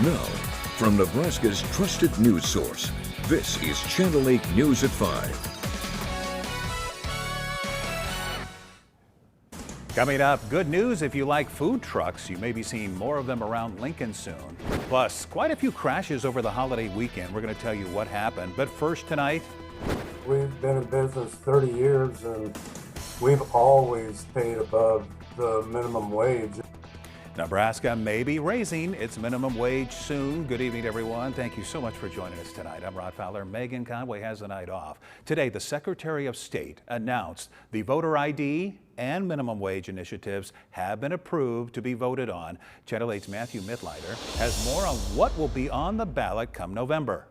Now, from Nebraska's trusted news source, this is Channel 8 News at 5. Coming up, good news if you like food trucks. You may be seeing more of them around Lincoln soon. Plus, quite a few crashes over the holiday weekend. We're going to tell you what happened. But first tonight, we've been in business 30 years and we've always paid above the minimum wage. Nebraska may be raising its minimum wage soon. Good evening, everyone. Thank you so much for joining us tonight. I'm Rod Fowler. Megan Conway has the night off. Today, the Secretary of State announced the voter ID and minimum wage initiatives have been approved to be voted on. Channel 8's Matthew Mittleider has more on what will be on the ballot come November.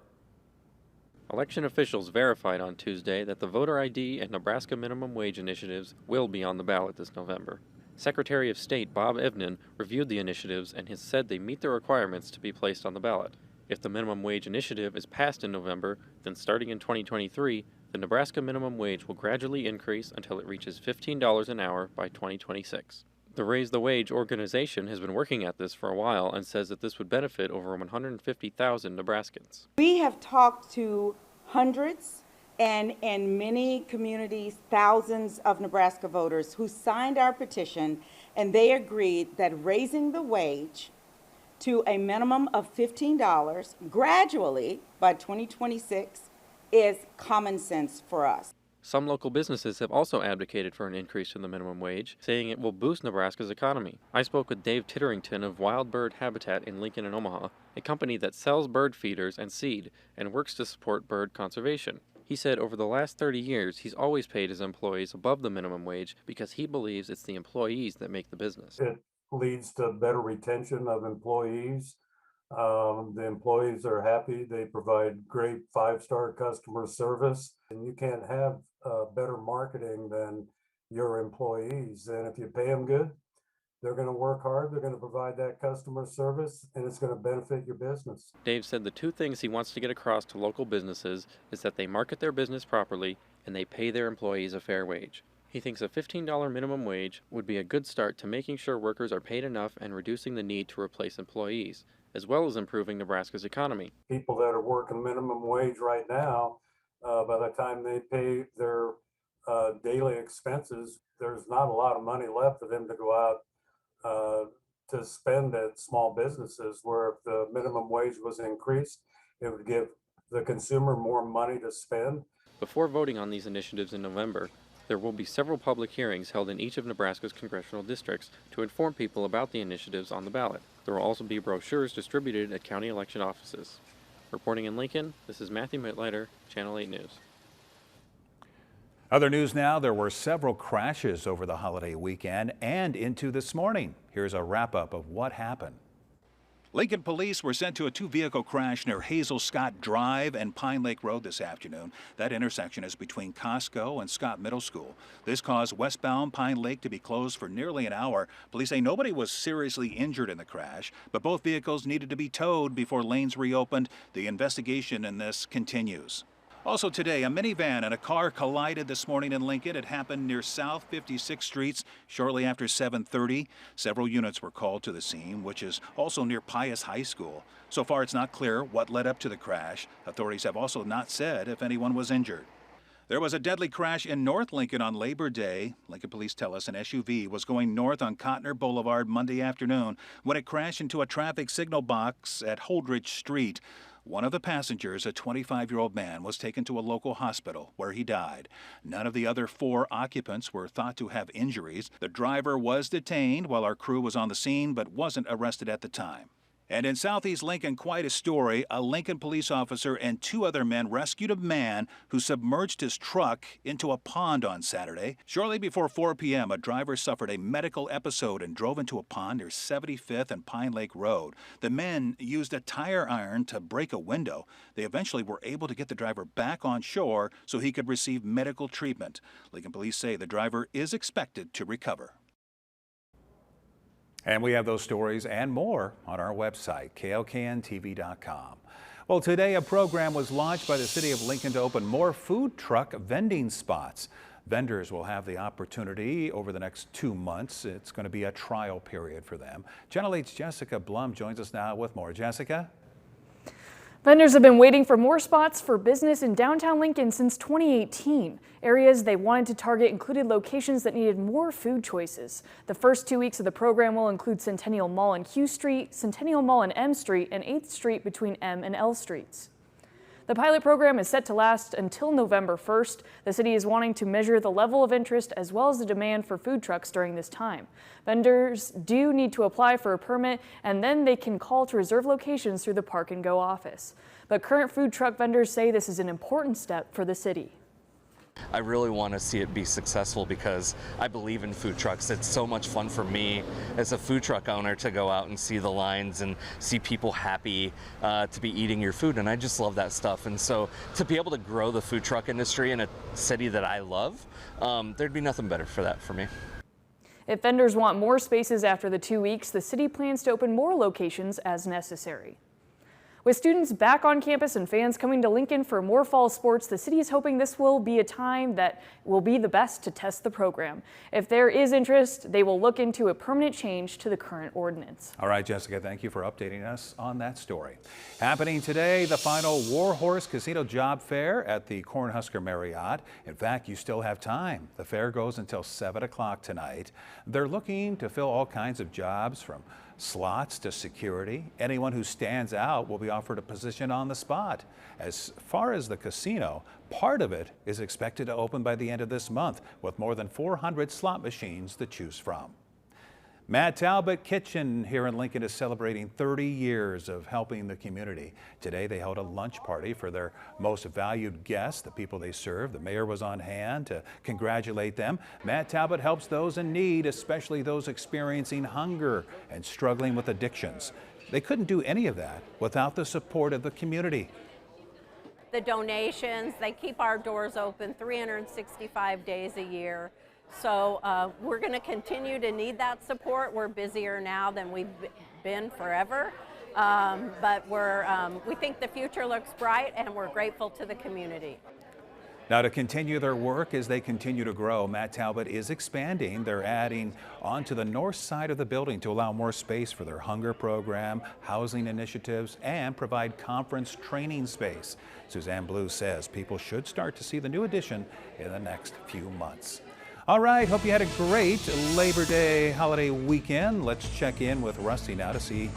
Election officials verified on Tuesday that the voter ID and Nebraska minimum wage initiatives will be on the ballot this November. Secretary of State Bob Evnen reviewed the initiatives and has said they meet the requirements to be placed on the ballot. If the minimum wage initiative is passed in November, then starting in 2023, the Nebraska minimum wage will gradually increase until it reaches $15 an hour by 2026. The Raise the Wage organization has been working at this for a while and says that this would benefit over 150,000 Nebraskans. We have talked to hundreds and in many communities, thousands of Nebraska voters who signed our petition, and they agreed that raising the wage to a minimum of $15 gradually by 2026 is common sense for us. Some local businesses have also advocated for an increase in the minimum wage, saying it will boost Nebraska's economy. I spoke with Dave Titterington of Wild Bird Habitat in Lincoln and Omaha, a company that sells bird feeders and seed and works to support bird conservation. He said over the last 30 years, he's always paid his employees above the minimum wage because he believes it's the employees that make the business. It leads to better retention of employees. The employees are happy. They provide great 5-star customer service. And you can't have better marketing than your employees. And if you pay them good, they're going to work hard, they're going to provide that customer service, and it's going to benefit your business. Dave said the two things he wants to get across to local businesses is that they market their business properly and they pay their employees a fair wage. He thinks a $15 minimum wage would be a good start to making sure workers are paid enough and reducing the need to replace employees, as well as improving Nebraska's economy. People that are working minimum wage right now, by the time they pay their daily expenses, there's not a lot of money left for them to go out to spend at small businesses, where if the minimum wage was increased, it would give the consumer more money to spend. Before voting on these initiatives in November, there will be several public hearings held in each of Nebraska's congressional districts to inform people about the initiatives on the ballot. There will also be brochures distributed at county election offices. Reporting in Lincoln, this is Matthew Mittleider, Channel 8 News. Other news now, there were several crashes over the holiday weekend and into this morning. Here's a wrap-up of what happened. Lincoln police were sent to a two-vehicle crash near Hazel Scott Drive and Pine Lake Road this afternoon. That intersection is between Costco and Scott Middle School. This caused westbound Pine Lake to be closed for nearly an hour. Police say nobody was seriously injured in the crash, but both vehicles needed to be towed before lanes reopened. The investigation in this continues. Also today, a minivan and a car collided this morning in Lincoln. It happened near South 56th Street shortly after 7:30. Several units were called to the scene, which is also near Pius High School. So far, it's not clear what led up to the crash. Authorities have also not said if anyone was injured. There was a deadly crash in North Lincoln on Labor Day. Lincoln police tell us an SUV was going north on Cotner Boulevard Monday afternoon when it crashed into a traffic signal box at Holdridge Street. One of the passengers, a 25-year-old man, was taken to a local hospital where he died. None of the other 4 occupants were thought to have injuries. The driver was detained while our crew was on the scene but wasn't arrested at the time. And in southeast Lincoln, quite a story. A Lincoln police officer and 2 other men rescued a man who submerged his truck into a pond on Saturday. Shortly before 4 p.m., a driver suffered a medical episode and drove into a pond near 75th and Pine Lake Road. The men used a tire iron to break a window. They eventually were able to get the driver back on shore so he could receive medical treatment. Lincoln police say the driver is expected to recover. And we have those stories and more on our website, klkntv.com. Well, today a program was launched by the City of Lincoln to open more food truck vending spots. Vendors will have the opportunity over the next 2 months. It's going to be a trial period for them. Channel 8's Jessica Blum joins us now with more. Jessica? Vendors have been waiting for more spots for business in downtown Lincoln since 2018. Areas they wanted to target included locations that needed more food choices. The first 2 weeks of the program will include Centennial Mall and Q Street, Centennial Mall and M Street, and 8th Street between M and L Streets. The pilot program is set to last until November 1st. The city is wanting to measure the level of interest as well as the demand for food trucks during this time. Vendors do need to apply for a permit, and then they can call to reserve locations through the Park and Go office. But current food truck vendors say this is an important step for the city. I really want to see it be successful because I believe in food trucks. It's so much fun for me as a food truck owner to go out and see the lines and see people happy to be eating your food, and I just love that stuff. And so to be able to grow the food truck industry in a city that I love, there'd be nothing better for that for me. If vendors want more spaces after the 2 weeks, the city plans to open more locations as necessary. With students back on campus and fans coming to Lincoln for more fall sports, the city is hoping this will be a time that will be the best to test the program. If there is interest, they will look into a permanent change to the current ordinance. All right, Jessica, thank you for updating us on that story. Happening today, the final Warhorse Casino Job Fair at the Cornhusker Marriott. In fact, you still have time. The fair goes until 7 o'clock tonight. They're looking to fill all kinds of jobs from slots to security. Anyone who stands out will be offered a position on the spot. As far as the casino, part of it is expected to open by the end of this month with more than 400 slot machines to choose from. Matt Talbot Kitchen here in Lincoln is celebrating 30 years of helping the community. Today they held a lunch party for their most valued guests, the people they serve. The mayor was on hand to congratulate them. Matt Talbot helps those in need, especially those experiencing hunger and struggling with addictions. They couldn't do any of that without the support of the community. The donations, they keep our doors open 365 days a year. So we're going to continue to need that support. We're busier now than we've been forever, but we think the future looks bright, and we're grateful to the community. Now, to continue their work as they continue to grow, Matt Talbot is expanding. They're adding onto the north side of the building to allow more space for their hunger program, housing initiatives, and provide conference training space. Suzanne Blue says people should start to see the new addition in the next few months. All right, hope you had a great Labor Day holiday weekend. Let's check in with Rusty now to see.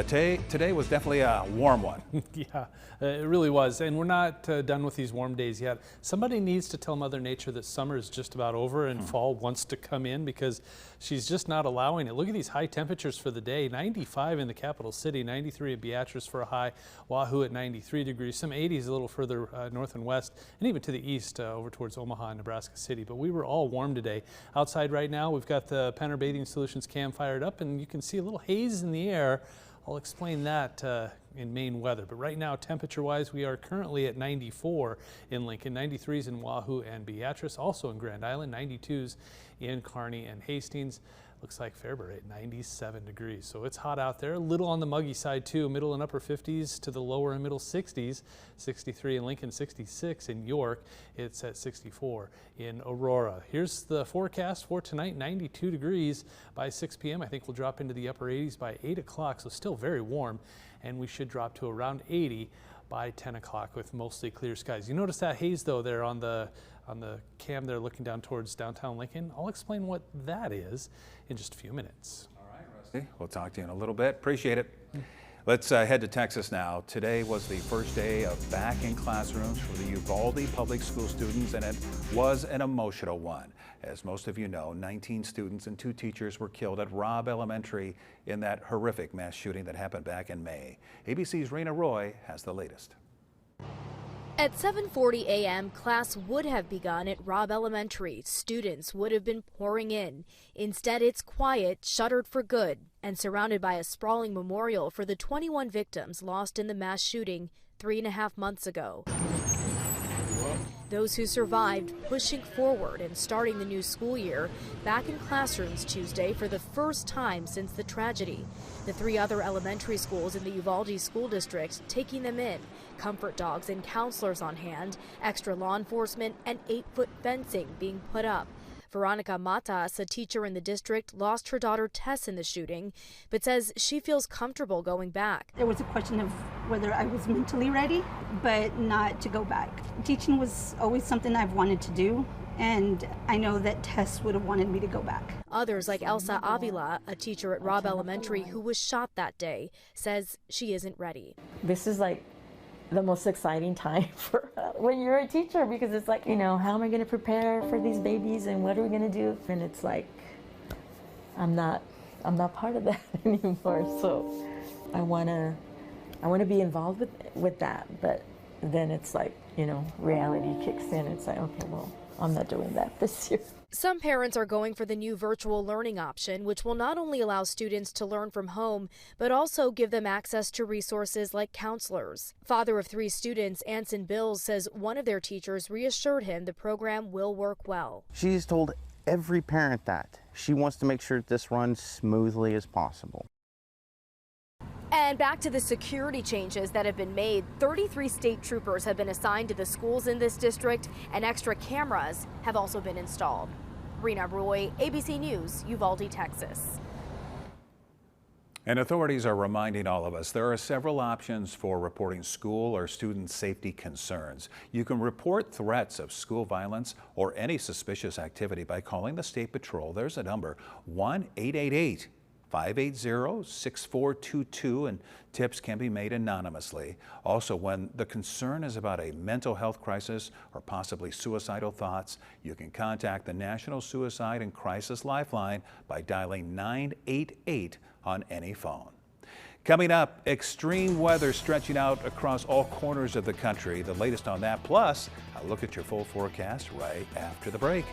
Today was definitely a warm one. Yeah, it really was. And we're not done with these warm days yet. Somebody needs to tell Mother Nature that summer is just about over and fall wants to come in, because she's just not allowing it. Look at these high temperatures for the day. 95 in the capital city, 93 at Beatrice for a high, Wahoo at 93 degrees, some 80s a little further north and west, and even to the east over towards Omaha and Nebraska City. But we were all warm today. Outside right now, we've got the Penner Bathing Solutions cam fired up, and you can see a little haze in the air. I'll explain that in Maine weather. But right now, temperature-wise, we are currently at 94 in Lincoln, 93s in Wahoo and Beatrice, also in Grand Island, 92s in Kearney and Hastings. Looks like Fairbury at 97 degrees. So it's hot out there, a little on the muggy side too, middle and upper 50s to the lower and middle 60s, 63 in Lincoln, 66 in York. It's at 64 in Aurora. Here's the forecast for tonight, 92 degrees by 6 p.m. I think we'll drop into the upper 80s by 8 o'clock, so still very warm, and we should drop to around 80 by 10 o'clock with mostly clear skies. You notice that haze though there on the cam there looking down towards downtown Lincoln. I'll explain what that is in just a few minutes. All right, Rusty. We'll talk to you in a little bit. Appreciate it. Let's head to Texas now. Today was the first day of back in classrooms for the Uvalde public school students, and it was an emotional one. As most of you know, 19 students and 2 teachers were killed at Robb Elementary in that horrific mass shooting that happened back in May. ABC's Rena Roy has the latest. At 7:40 a.m., class would have begun at Robb Elementary. Students would have been pouring in. Instead, it's quiet, shuttered for good, and surrounded by a sprawling memorial for the 21 victims lost in the mass shooting 3.5 months ago. Those who survived pushing forward and starting the new school year back in classrooms Tuesday for the first time since the tragedy. The 3 other elementary schools in the Uvalde School District taking them in, comfort dogs and counselors on hand, extra law enforcement, and 8-foot fencing being put up. Veronica Matas, a teacher in the district, lost her daughter Tess in the shooting, but says she feels comfortable going back. There was a question of whether I was mentally ready, but not to go back. Teaching was always something I've wanted to do, and I know that Tess would have wanted me to go back. Others, like Elsa Avila, a teacher at Robb Elementary who was shot that day, says she isn't ready. This is like the most exciting time for when you're a teacher, because it's like, you know, how am I going to prepare for these babies and what are we going to do? And it's like, I'm not part of that anymore. So I want to be involved with that. But then it's like, you know, reality kicks in. It's like, okay, well, I'm not doing that this year. Some parents are going for the new virtual learning option, which will not only allow students to learn from home, but also give them access to resources like counselors. Father of 3 students, Anson Bills, says one of their teachers reassured him the program will work well. She's told every parent that. She wants to make sure that this runs smoothly as possible. And back to the security changes that have been made. 33 state troopers have been assigned to the schools in this district, and extra cameras have also been installed. Rena Roy, ABC News, Uvalde, Texas. And authorities are reminding all of us there are several options for reporting school or student safety concerns. You can report threats of school violence or any suspicious activity by calling the State Patrol. There's a number, 1-888-580-6422, and tips can be made anonymously. Also, when the concern is about a mental health crisis or possibly suicidal thoughts, you can contact the National Suicide and Crisis Lifeline by dialing 988 on any phone. Coming up, extreme weather stretching out across all corners of the country. The latest on that, plus a look at your full forecast right after the break.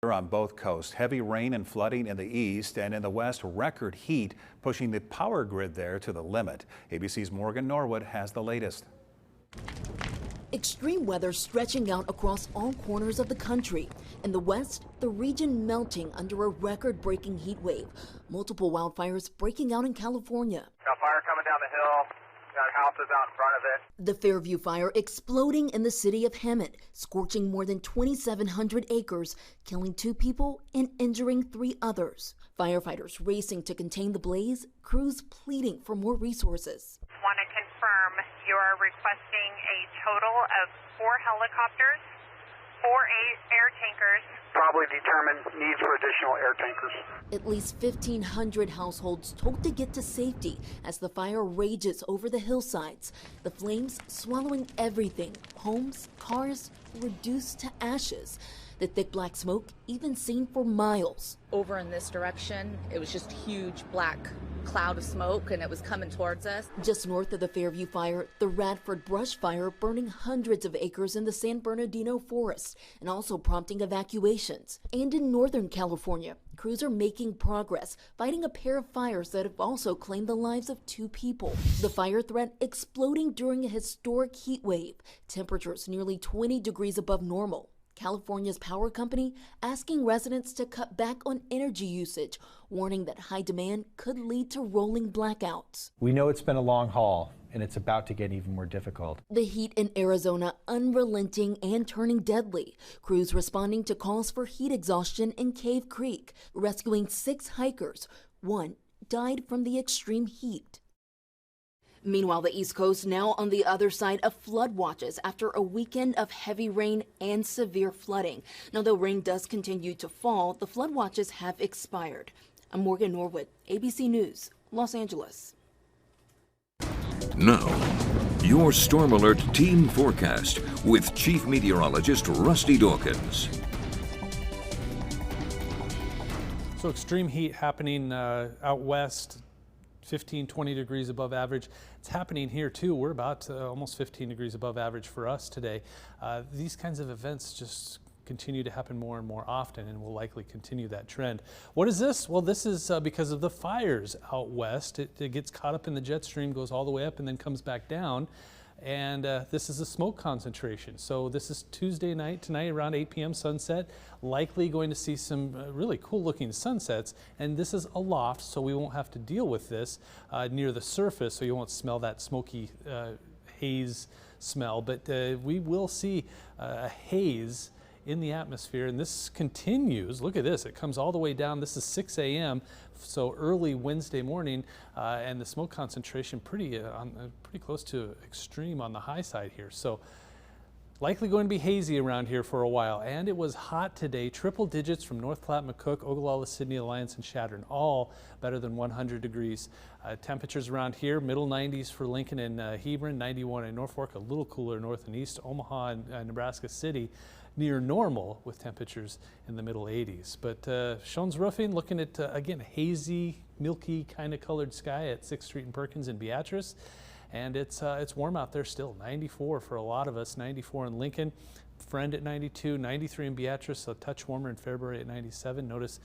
On both coasts, heavy rain and flooding in the east, and in the west, record heat pushing the power grid there to the limit. ABC's Morgan Norwood has the latest. Extreme weather stretching out across all corners of the country. In the west, the region melting under a record-breaking heat wave. Multiple wildfires breaking out in California. Got fire coming down the hill. Got houses out in front of it. The Fairview fire exploding in the city of Hemet, scorching more than 2,700 acres, killing 2 people and injuring 3 others. Firefighters racing to contain the blaze, crews pleading for more resources. Want to confirm you're requesting a total of 4 helicopters, 4 air tankers. Probably determine needs for additional air tankers. At least 1,500 households told to get to safety as the fire rages over the hillsides. The flames swallowing everything, homes, cars, reduced to ashes. The thick black smoke even seen for miles. Over in this direction, it was just huge black cloud of smoke and it was coming towards us. Just north of the Fairview fire, the Radford brush fire burning hundreds of acres in the San Bernardino forest and also prompting evacuations. And in Northern California, crews are making progress, fighting a pair of fires that have also claimed the lives of 2 people. The fire threat exploding during a historic heat wave, temperatures nearly 20 degrees above normal. California's power company asking residents to cut back on energy usage, warning that high demand could lead to rolling blackouts. We know it's been a long haul, and it's about to get even more difficult. The heat in Arizona unrelenting and turning deadly. Crews responding to calls for heat exhaustion in Cave Creek, rescuing 6 hikers. 1 died from the extreme heat. Meanwhile, the East Coast now on the other side of flood watches after a weekend of heavy rain and severe flooding. Now, though rain does continue to fall, the flood watches have expired. I'm Morgan Norwood, ABC News, Los Angeles. Now, your Storm Alert team forecast with Chief Meteorologist Rusty Dawkins. So extreme heat happening out west. 15, 20 degrees above average. It's happening here too. We're about almost 15 degrees above average for us today. These kinds of events just continue to happen more and more often and will likely continue that trend. What is this? Well, this is because of the fires out west. It gets caught up in the jet stream, goes all the way up and then comes back down. And this is a smoke concentration. So this is Tuesday night, tonight around 8 p.m. sunset. Likely going to see some really cool looking sunsets. And this is aloft, so we won't have to deal with this near the surface, so you won't smell that smoky haze smell. But we will see a haze in the atmosphere, and this continues. Look at this, it comes all the way down. This is 6 a.m. so early Wednesday morning, and the smoke concentration pretty close to extreme on the high side here. So likely going to be hazy around here for a while. And it was hot today, triple digits from North Platte, McCook, Ogallala, Sydney, Alliance, and Chadron, all better than 100 degrees. Temperatures around here, middle 90s for Lincoln and Hebron, 91 in Norfolk, a little cooler north and east. Omaha and Nebraska City, near normal with temperatures in the middle 80s. But Schoen's Roofing looking at, again, hazy, milky kind of colored sky at 6th Street and Perkins in Beatrice. And it's warm out there still, 94 for a lot of us, 94 in Lincoln, Friend at 92, 93 in Beatrice, a touch warmer in February at 97. Notice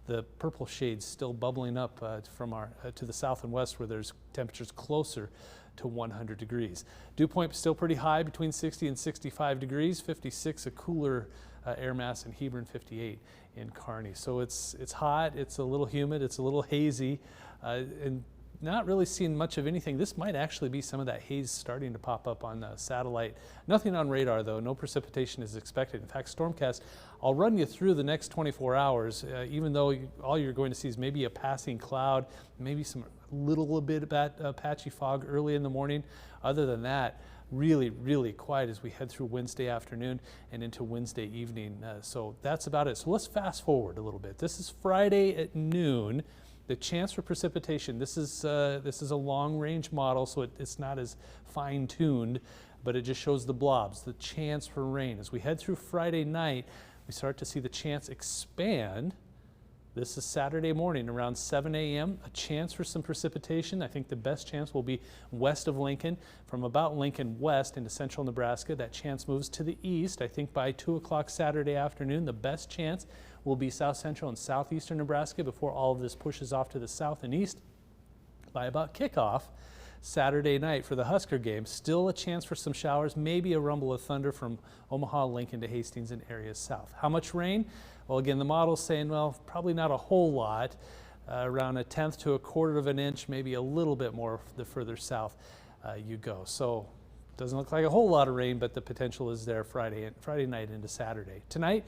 the purple shades still bubbling up from our to the south and west where there's temperatures closer to 100 degrees. Dew point still pretty high, between 60 and 65 degrees, 56 a cooler air mass in Hebron, 58 in Kearney. So it's hot, it's a little humid, it's a little hazy, and not really seeing much of anything. This might actually be some of that haze starting to pop up on satellite. Nothing on radar though, no precipitation is expected. In fact, Stormcast, I'll run you through the next 24 hours, even though all you're going to see is maybe a passing cloud, maybe some little bit of patchy fog early in the morning. Other than that, really, really quiet as we head through Wednesday afternoon and into Wednesday evening. So that's about it. So let's fast forward a little bit. This is Friday at noon. The chance for precipitation, this is a long-range model, so it's not as fine-tuned, but it just shows the blobs, the chance for rain. As we head through Friday night, we start to see the chance expand This is Saturday morning around 7 a.m. A chance for some precipitation. I think the best chance will be west of Lincoln. From about Lincoln west into central Nebraska, that chance moves to the east. I think by 2 o'clock Saturday afternoon, the best chance will be south central and southeastern Nebraska before all of this pushes off to the south and east. By about kickoff Saturday night for the Husker game, still a chance for some showers, maybe a rumble of thunder from Omaha, Lincoln to Hastings and areas south. How much rain? Well, again, the model's saying, well, probably not a whole lot, around 1/10 to 1/4 of an inch, maybe a little bit more the further south you go. So doesn't look like a whole lot of rain, but the potential is there Friday night into Saturday. Tonight,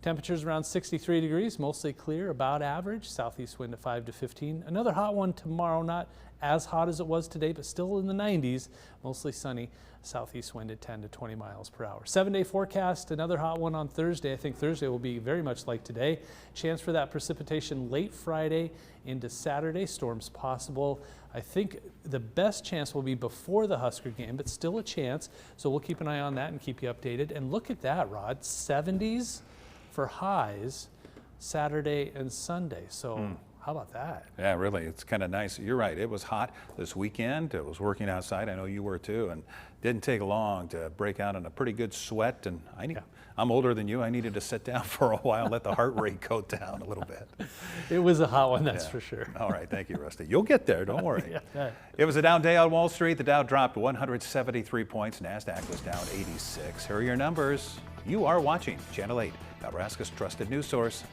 temperatures around 63 degrees, mostly clear, about average, southeast wind at 5 to 15. Another hot one tomorrow, not as hot as it was today, but still in the 90s, mostly sunny, southeast wind at 10 to 20 miles per hour. 7-day forecast, another hot one on Thursday. I think Thursday will be very much like today. Chance for that precipitation late Friday into Saturday, storms possible. I think the best chance will be before the Husker game, but still a chance. So we'll keep an eye on that and keep you updated. And look at that, Rod, 70s for highs Saturday and Sunday. So how about that? Yeah, really, it's kind of nice. You're right, it was hot this weekend. It was working outside. I know you were too, and didn't take long to break out in a pretty good sweat. And I'm older than you. I needed to sit down for a while, let the heart rate go down a little bit. It was a hot one, that's for sure. All right, thank you, Rusty. You'll get there, don't worry. Yeah. It was a down day on Wall Street. The Dow dropped 173 points. NASDAQ was down 86. Here are your numbers. You are watching Channel 8, Nebraska's trusted news source.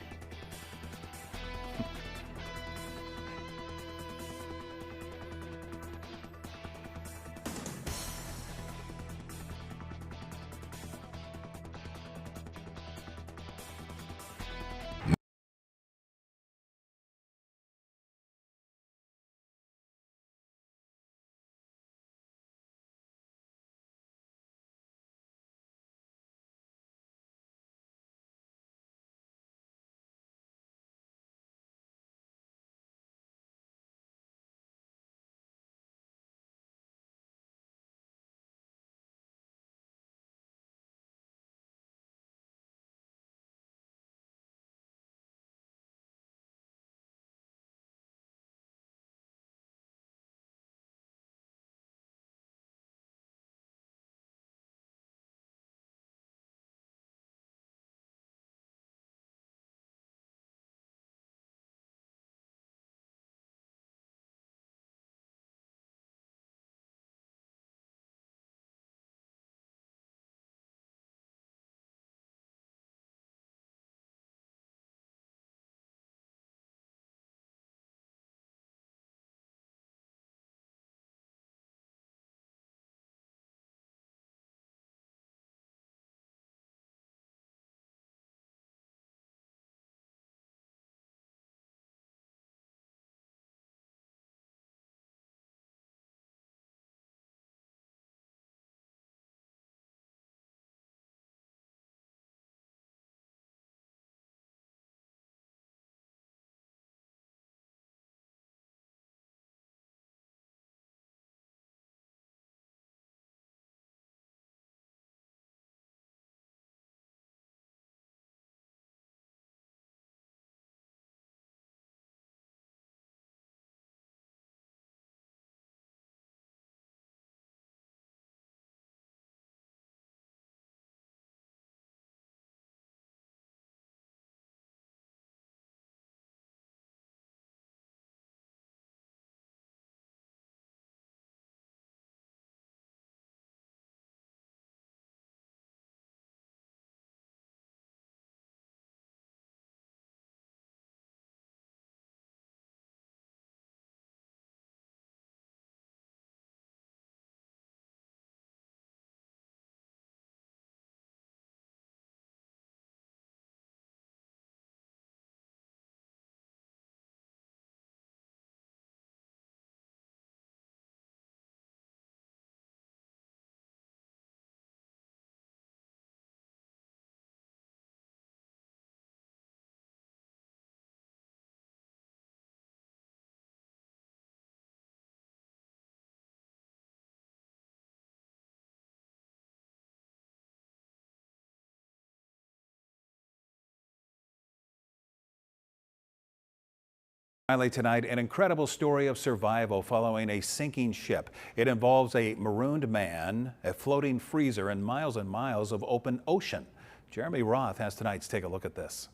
Finally tonight, an incredible story of survival following a sinking ship. It involves a marooned man, a floating freezer, and miles of open ocean. Jeremy Roth has tonight's Take a Look at this.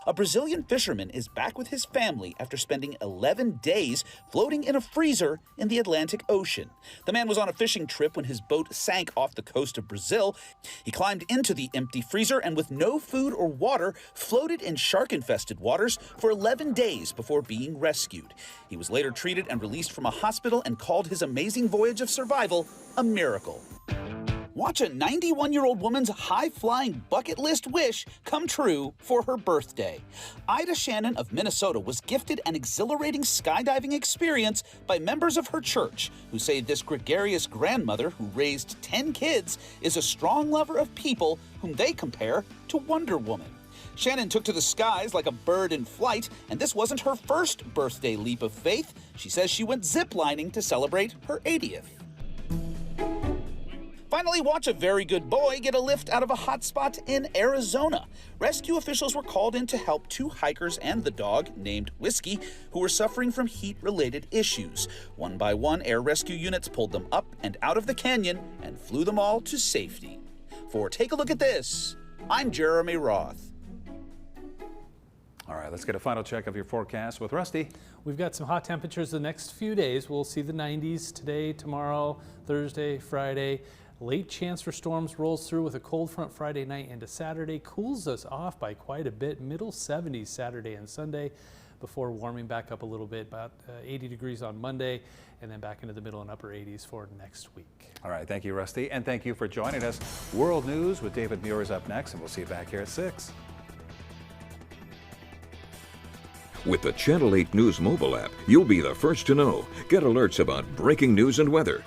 A Brazilian fisherman is back with his family after spending 11 days floating in a freezer in the Atlantic Ocean. The man was on a fishing trip when his boat sank off the coast of Brazil. He climbed into the empty freezer and with no food or water, floated in shark-infested waters for 11 days before being rescued. He was later treated and released from a hospital and called his amazing voyage of survival a miracle. Watch a 91-year-old woman's high-flying bucket list wish come true for her birthday. Ida Shannon of Minnesota was gifted an exhilarating skydiving experience by members of her church, who say this gregarious grandmother who raised 10 kids is a strong lover of people whom they compare to Wonder Woman. Shannon took to the skies like a bird in flight, and this wasn't her first birthday leap of faith. She says she went ziplining to celebrate her 80th. Finally, watch a very good boy get a lift out of a hot spot in Arizona. Rescue officials were called in to help 2 hikers and the dog, named Whiskey, who were suffering from heat-related issues. One by one, air rescue units pulled them up and out of the canyon and flew them all to safety. For Take a Look at This, I'm Jeremy Roth. All right, let's get a final check of your forecast with Rusty. We've got some hot temperatures the next few days. We'll see the 90s today, tomorrow, Thursday, Friday. Late chance for storms rolls through with a cold front Friday night into Saturday. Cools us off by quite a bit. Middle 70s Saturday and Sunday before warming back up a little bit, about 80 degrees on Monday, and then back into the middle and upper 80s for next week. All right, thank you, Rusty, and thank you for joining us. World News with David Muir is up next, and we'll see you back here at 6. With the Channel 8 News mobile app, you'll be the first to know. Get alerts about breaking news and weather,